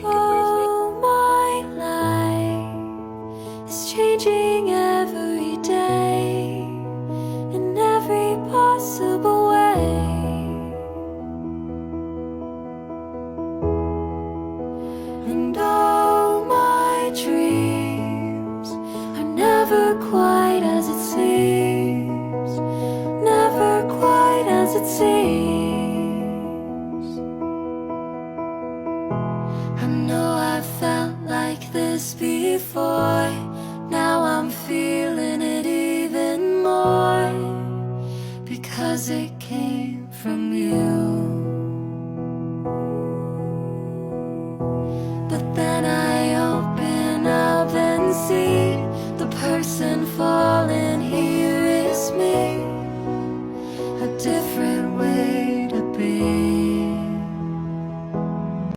Oh, my life is changing every day in every possible way. And all my dreams are never quite as it seems, never quite as it seems. I know I felt like this before, now I'm feeling it even more, because it came from you. But then I open up and see the person for